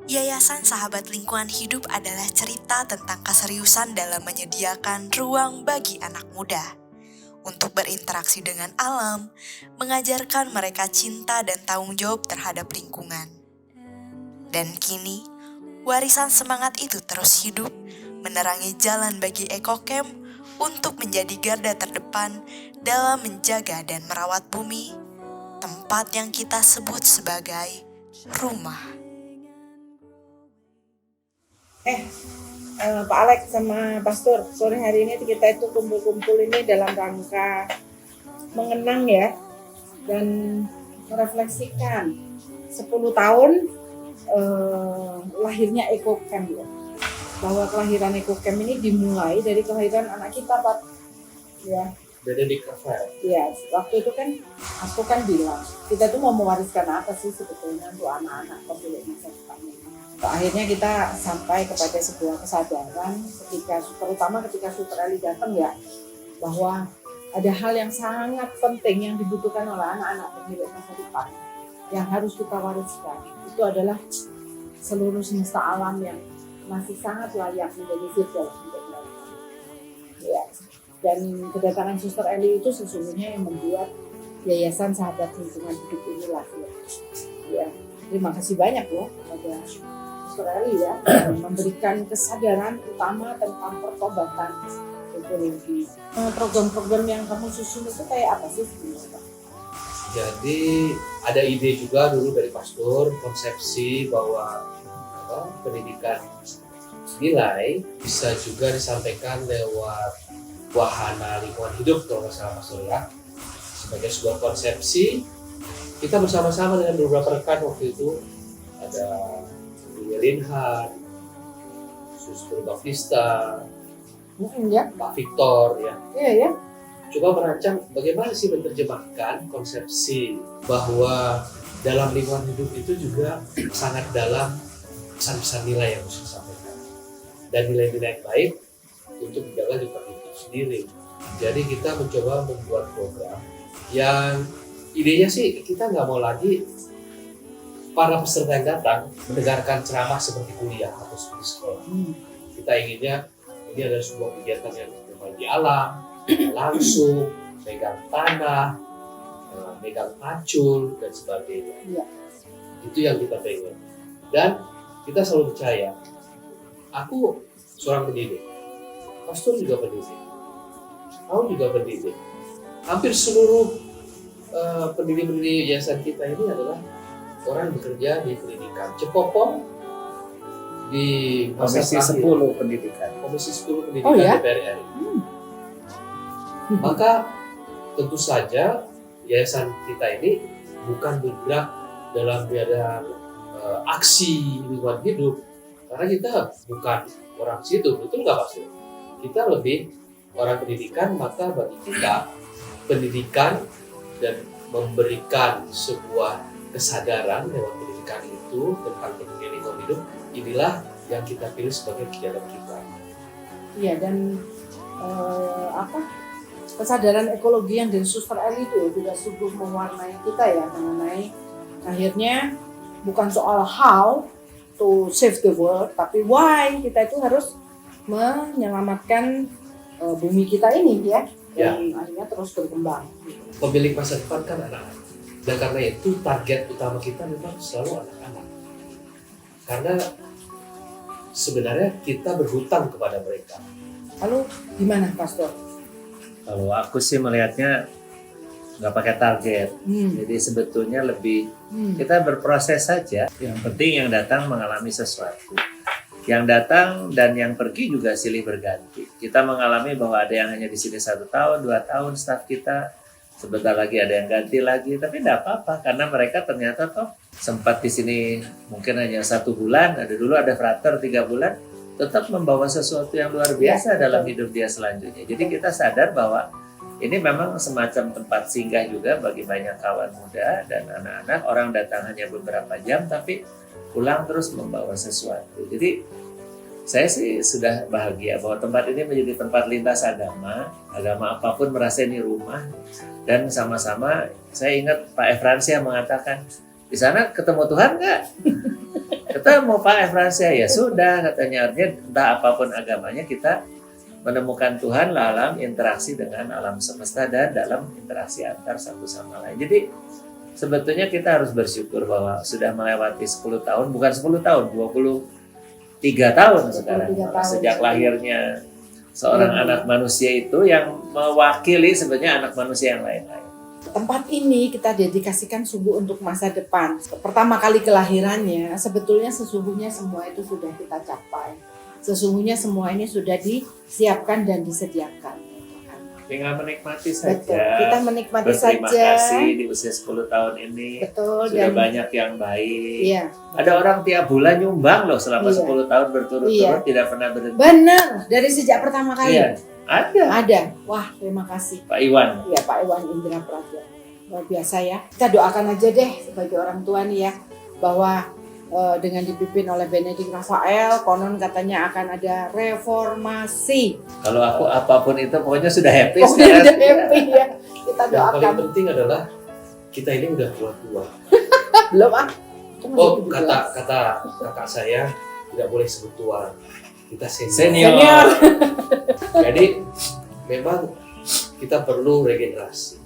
Yayasan Sahabat Lingkungan Hidup adalah cerita tentang keseriusan dalam menyediakan ruang bagi anak muda untuk berinteraksi dengan alam, mengajarkan mereka cinta dan tanggung jawab terhadap lingkungan. Dan kini, warisan semangat itu terus hidup, menerangi jalan bagi EcoCamp untuk menjadi garda terdepan dalam menjaga dan merawat bumi, tempat yang kita sebut sebagai rumah. Pak Alex sama Pastor, sore hari ini kita itu kumpul-kumpul ini dalam rangka mengenang ya dan merefleksikan 10 tahun lahirnya EcoCamp ya. Bahwa kelahiran EcoCamp ini dimulai dari kelahiran anak kita, Pak. Ya. Benedict Rafael. Ya, waktu itu kan aku kan bilang kita tuh mau mewariskan apa sih sebetulnya untuk anak-anak pemilik masa depan. Akhirnya kita sampai kepada sebuah kesadaran terutama ketika Suster Eli datang ya, bahwa ada hal yang sangat penting yang dibutuhkan oleh anak-anak pemilik masa depan yang harus kita wariskan. Itu adalah seluruh semesta alam yang masih sangat layak menjadi virtual untuk mereka. Ya. Dan kedatangan Suster Eli itu sesungguhnya yang membuat Yayasan Sahabat Lingkungan Hidup ini lahir. Ya, terima kasih banyak loh kepada Suster Eli ya, memberikan kesadaran utama tentang pertobatan ekologi. Program-program yang kamu susun itu kayak apa sih sebenarnya? Jadi ada ide juga dulu dari Pastor, konsepsi bahwa pendidikan nilai bisa juga disampaikan lewat wahana lingkungan hidup kalau nggak salah Pastor ya. Sebagai sebuah konsepsi, kita bersama-sama dengan beberapa rekan waktu itu, ada Rinhard, Suster Baptista, Ya. Pak Victor ya. Iya ya. Coba merancang bagaimana sih menerjemahkan konsepsi bahwa dalam lingkungan hidup itu juga sangat dalam pesan-pesan nilai yang harus disampaikan dan nilai-nilai yang baik untuk menjaga lingkungan hidup sendiri. Jadi kita mencoba membuat program yang idenya sih kita nggak mau lagi para peserta yang datang mendengarkan ceramah seperti kuliah atau seperti sekolah. Kita inginnya ini adalah sebuah kegiatan yang bermain di alam, langsung, megang tanah, megang pacul, dan sebagainya. Ya. Itu yang kita pengen. Dan kita selalu percaya, aku seorang pendidik, Pastor juga pendidik, kamu juga pendidik. Hampir seluruh pendidik-pendidik yayasan kita ini adalah orang yang bekerja di pendidikan. Cepopong di Komisi 10 pendidikan. Komisi 10 pendidikan DPR RI. Maka tentu saja yayasan kita ini bukan bergerak dalam keadaan aksi lingkungan hidup, karena kita bukan orang situ, betul nggak Pak? Kita lebih orang pendidikan, maka bagi kita pendidikan dan memberikan sebuah kesadaran lewat pendidikan itu tentang pentingnya lingkungan hidup, inilah yang kita pilih sebagai kegiatan kita. Iya, dan kesadaran ekologi yang dari Suster Eli itu ya juga sungguh mewarnai kita ya, mengenai akhirnya bukan soal how to save the world, tapi why kita itu harus menyelamatkan bumi kita ini ya, dan akhirnya terus berkembang. Pemilik masa depan kan anak-anak. Dan karena itu target utama kita memang selalu anak-anak. Karena sebenarnya kita berhutang kepada mereka. Lalu gimana Pastor? Kalau aku sih melihatnya nggak pakai target. Jadi sebetulnya lebih kita berproses saja. Yang penting yang datang mengalami sesuatu. Yang datang dan yang pergi juga silih berganti. Kita mengalami bahwa ada yang hanya di sini 1 tahun, 2 tahun staf kita. Sebentar lagi ada yang ganti lagi, tapi tidak apa-apa karena mereka ternyata toh sempat di sini mungkin hanya 1 bulan. Dulu ada frater 3 bulan, tetap membawa sesuatu yang luar biasa dalam hidup dia selanjutnya. Jadi kita sadar bahwa ini memang semacam tempat singgah juga bagi banyak kawan muda dan anak-anak. Orang datang hanya beberapa jam tapi pulang terus membawa sesuatu. Jadi saya sih sudah bahagia bahwa tempat ini menjadi tempat lintas agama apapun merasa ini rumah. Dan sama-sama saya ingat Pak Efransia mengatakan, di sana ketemu Tuhan nggak? Ketemu Pak Efransia, ya sudah katanya, artinya entah apapun agamanya kita menemukan Tuhan dalam interaksi dengan alam semesta dan dalam interaksi antar satu sama lain. Jadi sebetulnya kita harus bersyukur bahwa sudah melewati 10 tahun, bukan 10 tahun, 23 tahun sekarang. Sejak lahirnya seorang anak manusia itu yang mewakili sebenarnya anak manusia yang lain-lain. Tempat ini kita dedikasikan sungguh untuk masa depan. Pertama kali kelahirannya, sebetulnya sesungguhnya semua itu sudah kita capai. Sesungguhnya semua ini sudah disiapkan dan disediakan. Tinggal menikmati saja. Betul. Kita menikmati Berterima saja. kasih di usia 10 tahun ini. Betul. Sudah Dan banyak yang baik. iya. Ada orang tiap bulan nyumbang loh selama Iya. 10 tahun berturut-turut tidak pernah berhenti. Benar, dari sejak pertama kali. Iya, ada. Wah, terima kasih. Pak Iwan. Iya, Pak Iwan Indra Pradja. Luar biasa ya. Kita doakan aja deh sebagai orang tua nih ya, bahwa dengan dipimpin oleh Benedict Raphael, konon katanya akan ada reformasi. Kalau aku apapun itu pokoknya sudah happy Oh, sekarang. udah happy ya. Kita Yang paling doakan. penting adalah kita ini udah tua-tua. Belum ah. Itu masih Oh, 17. kata kakak saya tidak boleh sebut tua. Kita senior. Senior. Jadi memang kita perlu regenerasi.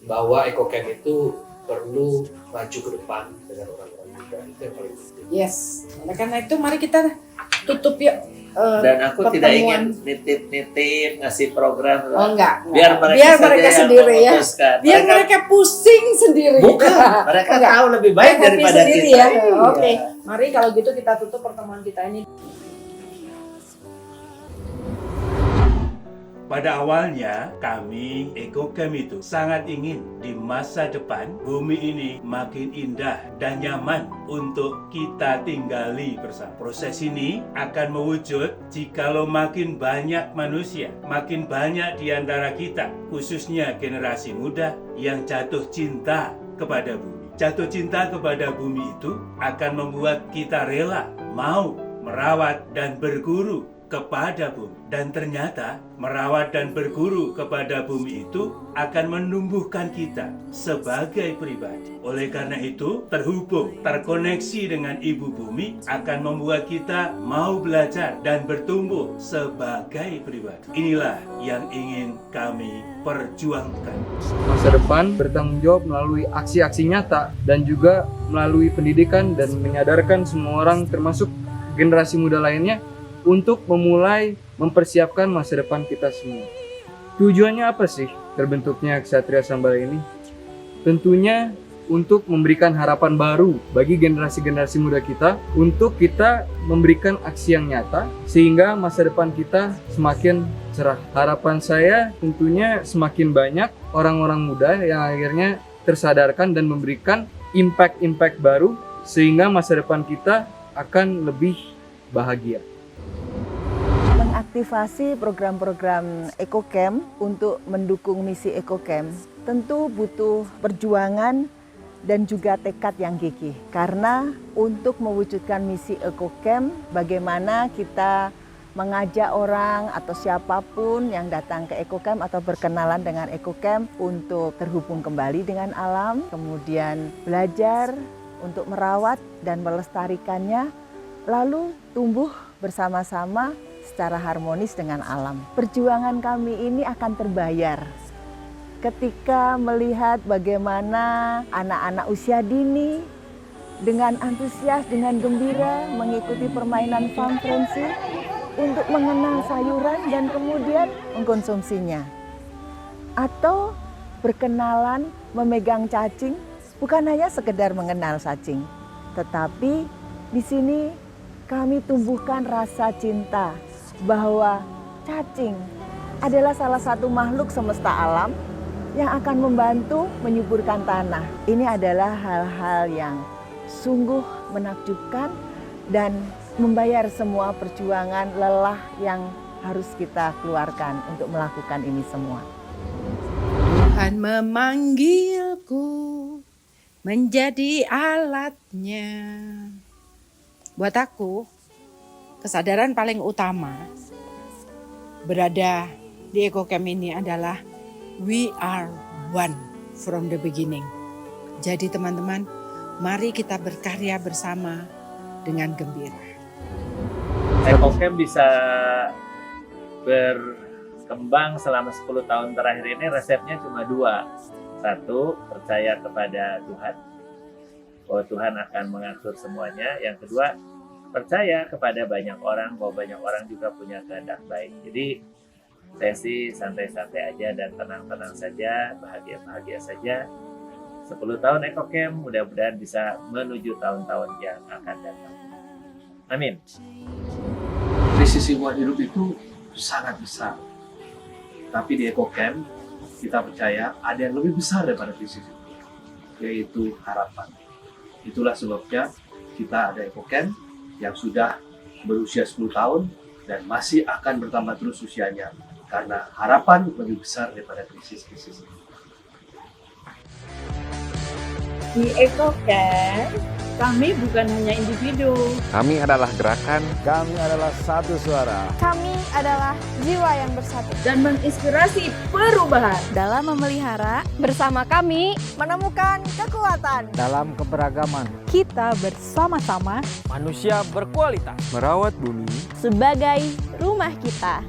Bahwa EcoCamp itu perlu maju ke depan dengan orang-orang muda. Itu yang paling penting. Yes. Oleh karena itu mari kita tutup yuk. Dan aku tidak pertemuan. ingin nitip-nitip ngasih program. Oh enggak. Biar mereka, saja yang sendiri ya. memutuskan. Biar mereka pusing sendiri. Bukan, mereka Enggak. tahu lebih baik Happy daripada sendiri kita. ya. Iya. Oke. Mari kalau gitu kita tutup pertemuan kita ini. Pada awalnya, kami EcoCamp itu sangat ingin di masa depan bumi ini makin indah dan nyaman untuk kita tinggali bersama. Proses ini akan mewujud jikalau makin banyak manusia, makin banyak di antara kita, khususnya generasi muda yang jatuh cinta kepada bumi. Jatuh cinta kepada bumi itu akan membuat kita rela mau merawat dan berguru kepada bumi. Dan ternyata merawat dan berguru kepada bumi itu akan menumbuhkan kita sebagai pribadi. Oleh karena itu, terhubung, terkoneksi dengan ibu bumi akan membuat kita mau belajar dan bertumbuh sebagai pribadi. Inilah yang ingin kami perjuangkan. Masa depan bertanggung jawab melalui aksi-aksi nyata dan juga melalui pendidikan dan menyadarkan semua orang termasuk generasi muda lainnya untuk memulai mempersiapkan masa depan kita semua. Tujuannya apa sih terbentuknya Ksatria Sambala ini? Tentunya untuk memberikan harapan baru bagi generasi-generasi muda kita, untuk kita memberikan aksi yang nyata sehingga masa depan kita semakin cerah. Harapan saya tentunya semakin banyak orang-orang muda yang akhirnya tersadarkan dan memberikan impact-impact baru sehingga masa depan kita akan lebih bahagia. Mengaktifasi program-program EcoCamp untuk mendukung misi EcoCamp tentu butuh perjuangan dan juga tekad yang gigih. Karena untuk mewujudkan misi EcoCamp, bagaimana kita mengajak orang atau siapapun yang datang ke EcoCamp atau berkenalan dengan EcoCamp untuk terhubung kembali dengan alam, kemudian belajar untuk merawat dan melestarikannya, lalu tumbuh bersama-sama secara harmonis dengan alam. Perjuangan kami ini akan terbayar ketika melihat bagaimana anak-anak usia dini dengan antusias, dengan gembira mengikuti permainan farm friendship untuk mengenal sayuran dan kemudian mengkonsumsinya. Atau berkenalan memegang cacing, bukan hanya sekedar mengenal cacing, tetapi di sini kami tumbuhkan rasa cinta bahwa cacing adalah salah satu makhluk semesta alam yang akan membantu menyuburkan tanah. Ini adalah hal-hal yang sungguh menakjubkan dan membayar semua perjuangan lelah yang harus kita keluarkan untuk melakukan ini semua. Tuhan memanggilku menjadi alatnya. Buat aku, kesadaran paling utama berada di EcoCamp ini adalah we are one from the beginning. Jadi teman-teman, mari kita berkarya bersama dengan gembira. EcoCamp bisa berkembang selama 10 tahun terakhir ini, resepnya cuma 2. 1, percaya kepada Tuhan, bahwa Tuhan akan mengatur semuanya. Yang kedua, percaya kepada banyak orang, bahwa banyak orang juga punya kehendak baik. Jadi saya sih santai-santai aja dan tenang-tenang saja, bahagia-bahagia saja. 10 tahun EcoCamp, mudah-mudahan bisa menuju tahun-tahun yang akan datang. Amin. Krisis lingkungan hidup itu sangat besar. Tapi di EcoCamp, kita percaya ada yang lebih besar daripada krisis itu, yaitu harapan. Itulah sebabnya kita ada EcoCamp yang sudah berusia 10 tahun dan masih akan bertambah terus usianya, karena harapan lebih besar daripada krisis-krisis ini. Di EcoCamp, kami bukan hanya individu. Kami adalah gerakan. Kami adalah satu suara. Kami adalah jiwa yang bersatu Dan menginspirasi perubahan. dalam memelihara. Bersama kami menemukan kekuatan. Dalam keberagaman, Kita bersama-sama manusia berkualitas. Merawat bumi sebagai rumah kita.